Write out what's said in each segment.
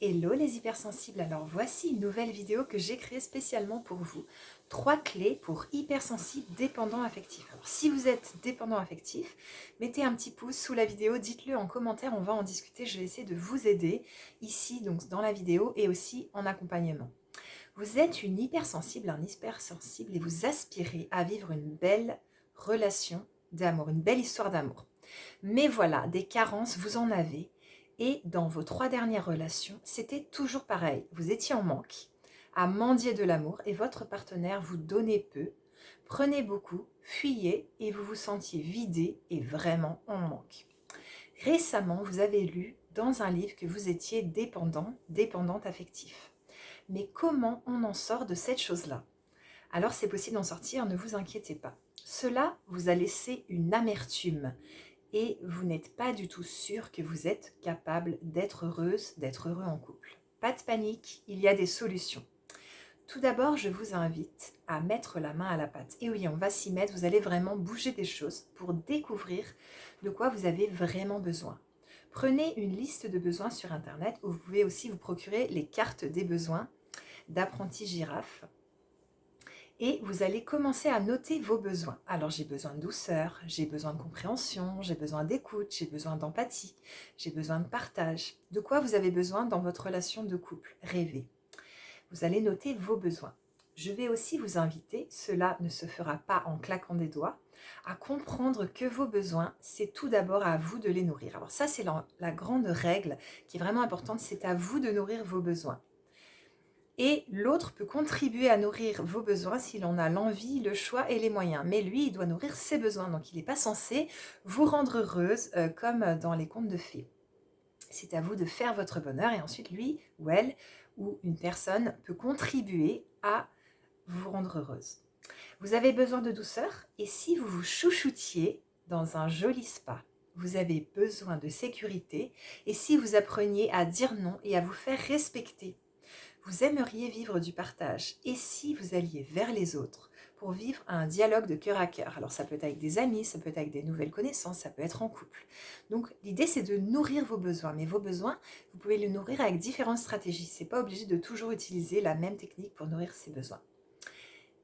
Hello les hypersensibles, alors voici une nouvelle vidéo que j'ai créée spécialement pour vous. 3 clés pour hypersensibles dépendants affectifs. Alors si vous êtes dépendant affectif, mettez un petit pouce sous la vidéo, dites-le en commentaire, on va en discuter, je vais essayer de vous aider ici donc dans la vidéo et aussi en accompagnement. Vous êtes une hypersensible, un hypersensible et vous aspirez à vivre une belle relation d'amour, une belle histoire d'amour. Mais voilà, des carences, vous en avez. Et dans vos 3 dernières relations, c'était toujours pareil. Vous étiez en manque, à mendier de l'amour et votre partenaire vous donnait peu, prenait beaucoup, fuyait et vous vous sentiez vidé et vraiment en manque. Récemment, vous avez lu dans un livre que vous étiez dépendante affectif. Mais comment on en sort de cette chose-là? Alors c'est possible d'en sortir, ne vous inquiétez pas. Cela vous a laissé une amertume et vous n'êtes pas du tout sûr que vous êtes capable d'être heureuse, d'être heureux en couple. Pas de panique, il y a des solutions. Tout d'abord, je vous invite à mettre la main à la pâte. Et oui, on va s'y mettre, vous allez vraiment bouger des choses pour découvrir de quoi vous avez vraiment besoin. Prenez une liste de besoins sur Internet où vous pouvez aussi vous procurer les cartes des besoins d'apprenti girafe. Et vous allez commencer à noter vos besoins. Alors j'ai besoin de douceur, j'ai besoin de compréhension, j'ai besoin d'écoute, j'ai besoin d'empathie, j'ai besoin de partage. De quoi vous avez besoin dans votre relation de couple? Rêvez. Vous allez noter vos besoins. Je vais aussi vous inviter, cela ne se fera pas en claquant des doigts, à comprendre que vos besoins, c'est tout d'abord à vous de les nourrir. Alors ça, c'est la grande règle qui est vraiment importante, c'est à vous de nourrir vos besoins. Et l'autre peut contribuer à nourrir vos besoins s'il en a l'envie, le choix et les moyens. Mais lui, il doit nourrir ses besoins, donc il n'est pas censé vous rendre heureuse comme dans les contes de fées. C'est à vous de faire votre bonheur et ensuite lui ou elle ou une personne peut contribuer à vous rendre heureuse. Vous avez besoin de douceur et si vous vous chouchoutiez dans un joli spa, vous avez besoin de sécurité et si vous appreniez à dire non et à vous faire respecter. Vous aimeriez vivre du partage. Et si vous alliez vers les autres pour vivre un dialogue de cœur à cœur? Alors ça peut être avec des amis, ça peut être avec des nouvelles connaissances, ça peut être en couple. Donc l'idée c'est de nourrir vos besoins. Mais vos besoins, vous pouvez les nourrir avec différentes stratégies. C'est pas obligé de toujours utiliser la même technique pour nourrir ses besoins.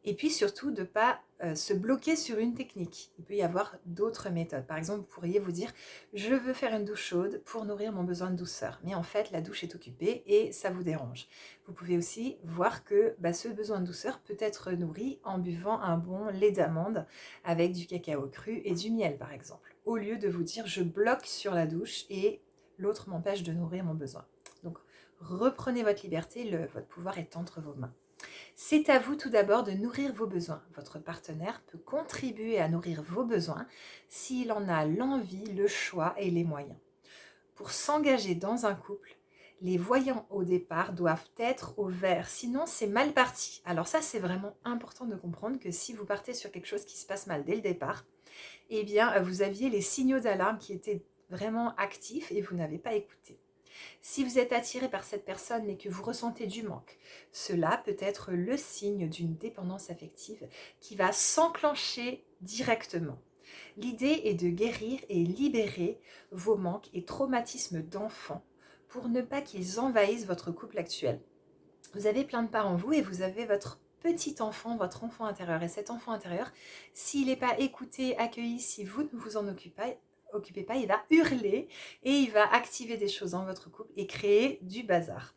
Et puis surtout de ne pas se bloquer sur une technique. Il peut y avoir d'autres méthodes. Par exemple, vous pourriez vous dire « je veux faire une douche chaude pour nourrir mon besoin de douceur ». Mais en fait, la douche est occupée et ça vous dérange. Vous pouvez aussi voir que ce besoin de douceur peut être nourri en buvant un bon lait d'amande avec du cacao cru et du miel, par exemple. Au lieu de vous dire « je bloque sur la douche et l'autre m'empêche de nourrir mon besoin ». Donc, reprenez votre liberté, votre pouvoir est entre vos mains. C'est à vous tout d'abord de nourrir vos besoins. Votre partenaire peut contribuer à nourrir vos besoins s'il en a l'envie, le choix et les moyens. Pour s'engager dans un couple, les voyants au départ doivent être au vert, sinon c'est mal parti. Alors ça, c'est vraiment important de comprendre que si vous partez sur quelque chose qui se passe mal dès le départ, eh bien, vous aviez les signaux d'alarme qui étaient vraiment actifs et vous n'avez pas écouté. Si vous êtes attiré par cette personne mais que vous ressentez du manque, cela peut être le signe d'une dépendance affective qui va s'enclencher directement. L'idée est de guérir et libérer vos manques et traumatismes d'enfant pour ne pas qu'ils envahissent votre couple actuel. Vous avez plein de parts en vous et vous avez votre petit enfant, votre enfant intérieur. Et cet enfant intérieur, s'il n'est pas écouté, accueilli, si vous ne vous en occupez pas, il va hurler et il va activer des choses dans votre couple et créer du bazar.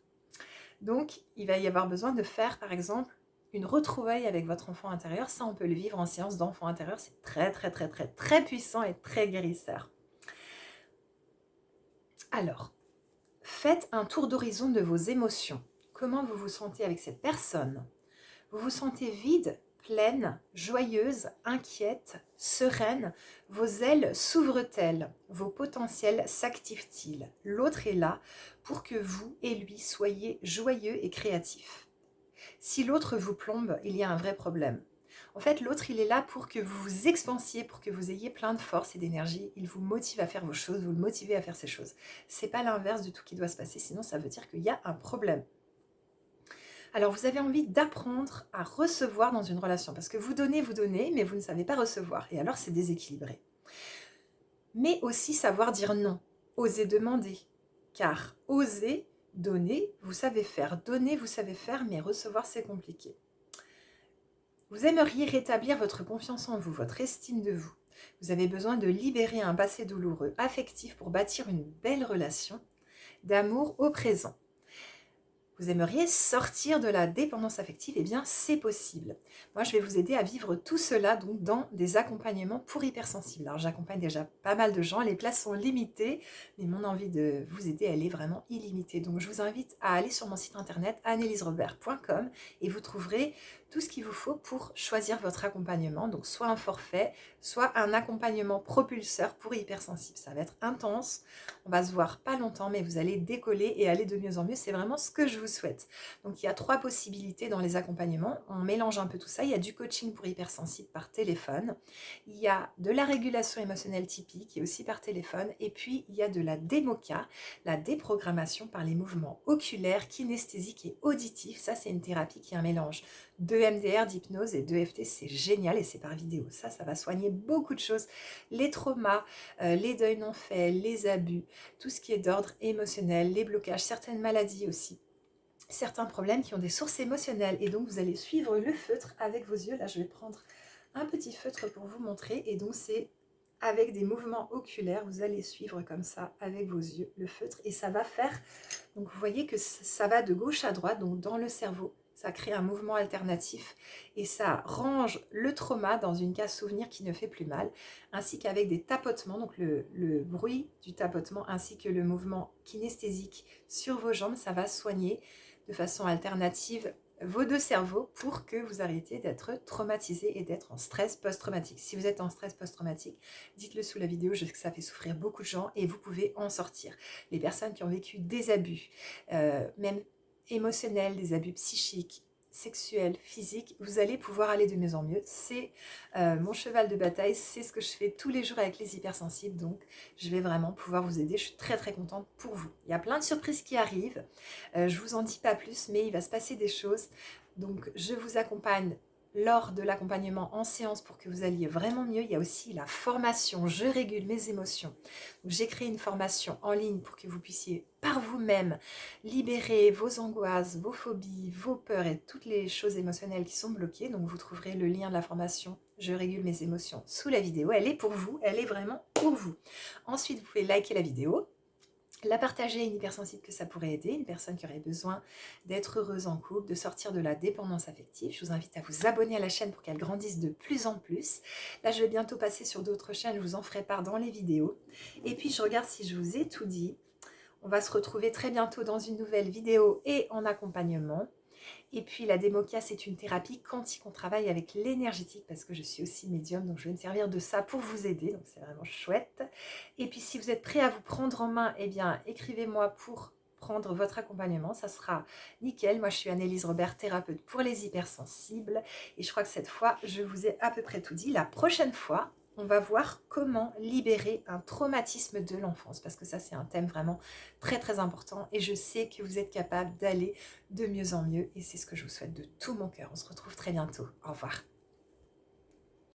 Donc, il va y avoir besoin de faire, par exemple, une retrouvaille avec votre enfant intérieur. Ça, on peut le vivre en séance d'enfant intérieur. C'est très, très, très, très, très puissant et très guérisseur. Alors, faites un tour d'horizon de vos émotions. Comment vous vous sentez avec cette personne? Vous vous sentez vide, pleine, joyeuse, inquiète, sereine? Vos ailes s'ouvrent-elles? Vos potentiels s'activent-ils? L'autre est là pour que vous et lui soyez joyeux et créatifs. Si l'autre vous plombe, il y a un vrai problème. En fait, l'autre, il est là pour que vous vous expansiez, pour que vous ayez plein de force et d'énergie. Il vous motive à faire vos choses, vous le motivez à faire ses choses. C'est pas l'inverse du tout qui doit se passer, sinon ça veut dire qu'il y a un problème. Alors, vous avez envie d'apprendre à recevoir dans une relation, parce que vous donnez, mais vous ne savez pas recevoir. Et alors, c'est déséquilibré. Mais aussi savoir dire non, oser demander. Car oser donner, vous savez faire. Donner, vous savez faire, mais recevoir, c'est compliqué. Vous aimeriez rétablir votre confiance en vous, votre estime de vous. Vous avez besoin de libérer un passé douloureux, affectif, pour bâtir une belle relation d'amour au présent. Vous aimeriez sortir de la dépendance affective, eh bien c'est possible. Moi je vais vous aider à vivre tout cela donc dans des accompagnements pour hypersensibles. Alors j'accompagne déjà pas mal de gens, les places sont limitées, mais mon envie de vous aider elle est vraiment illimitée. Donc je vous invite à aller sur mon site internet anneliserobert.com et vous trouverez tout ce qu'il vous faut pour choisir votre accompagnement. Donc soit un forfait, soit un accompagnement propulseur pour hypersensibles. Ça va être intense, on va se voir pas longtemps, mais vous allez décoller et aller de mieux en mieux. C'est vraiment ce que je vous souhaite. Donc il y a 3 possibilités dans les accompagnements. On mélange un peu tout ça. Il y a du coaching pour hypersensibles par téléphone. Il y a de la régulation émotionnelle typique qui est aussi par téléphone. Et puis il y a de la démoca, la déprogrammation par les mouvements oculaires, kinesthésiques et auditifs. Ça c'est une thérapie qui est un mélange de MDR, d'hypnose et d'EFT. C'est génial et c'est par vidéo. Ça va soigner beaucoup de choses. Les traumas, les deuils non faits, les abus, tout ce qui est d'ordre émotionnel, les blocages, certaines maladies aussi, certains problèmes qui ont des sources émotionnelles. Et donc vous allez suivre le feutre avec vos yeux. Là je vais prendre un petit feutre pour vous montrer, et donc c'est avec des mouvements oculaires, vous allez suivre comme ça avec vos yeux le feutre, et ça va faire, donc vous voyez que ça va de gauche à droite, donc dans le cerveau. Ça crée un mouvement alternatif et ça range le trauma dans une case souvenir qui ne fait plus mal, ainsi qu'avec des tapotements, donc le bruit du tapotement ainsi que le mouvement kinesthésique sur vos jambes, ça va soigner de façon alternative vos 2 cerveaux pour que vous arrêtiez d'être traumatisé et d'être en stress post-traumatique. Si vous êtes en stress post-traumatique, dites-le sous la vidéo, je sais que ça fait souffrir beaucoup de gens et vous pouvez en sortir. Les personnes qui ont vécu des abus, même émotionnels, des abus psychiques, sexuels, physiques, vous allez pouvoir aller de mieux en mieux. C'est mon cheval de bataille, c'est ce que je fais tous les jours avec les hypersensibles, donc je vais vraiment pouvoir vous aider. Je suis très très contente pour vous. Il y a plein de surprises qui arrivent, je vous en dis pas plus, mais il va se passer des choses, donc je vous accompagne lors de l'accompagnement en séance pour que vous alliez vraiment mieux. Il y a aussi la formation Je régule mes émotions. J'ai créé une formation en ligne pour que vous puissiez par vous-même libérer vos angoisses, vos phobies, vos peurs et toutes les choses émotionnelles qui sont bloquées. Donc vous trouverez le lien de la formation Je régule mes émotions sous la vidéo. Elle est pour vous, elle est vraiment pour vous. Ensuite, vous pouvez liker la vidéo, la partager à une hypersensible que ça pourrait aider, une personne qui aurait besoin d'être heureuse en couple, de sortir de la dépendance affective. Je vous invite à vous abonner à la chaîne pour qu'elle grandisse de plus en plus. Là, je vais bientôt passer sur d'autres chaînes, je vous en ferai part dans les vidéos. Et puis, je regarde si je vous ai tout dit. On va se retrouver très bientôt dans une nouvelle vidéo et en accompagnement. Et puis la démoca, c'est une thérapie quantique. On travaille avec l'énergétique parce que je suis aussi médium, donc je vais me servir de ça pour vous aider. Donc c'est vraiment chouette. Et puis si vous êtes prêts à vous prendre en main, eh bien écrivez-moi pour prendre votre accompagnement. Ça sera nickel. Moi, je suis Annelise Robert, thérapeute pour les hypersensibles. Et je crois que cette fois, je vous ai à peu près tout dit. La prochaine fois, on va voir comment libérer un traumatisme de l'enfance, parce que ça c'est un thème vraiment très très important et je sais que vous êtes capable d'aller de mieux en mieux et c'est ce que je vous souhaite de tout mon cœur. On se retrouve très bientôt. Au revoir.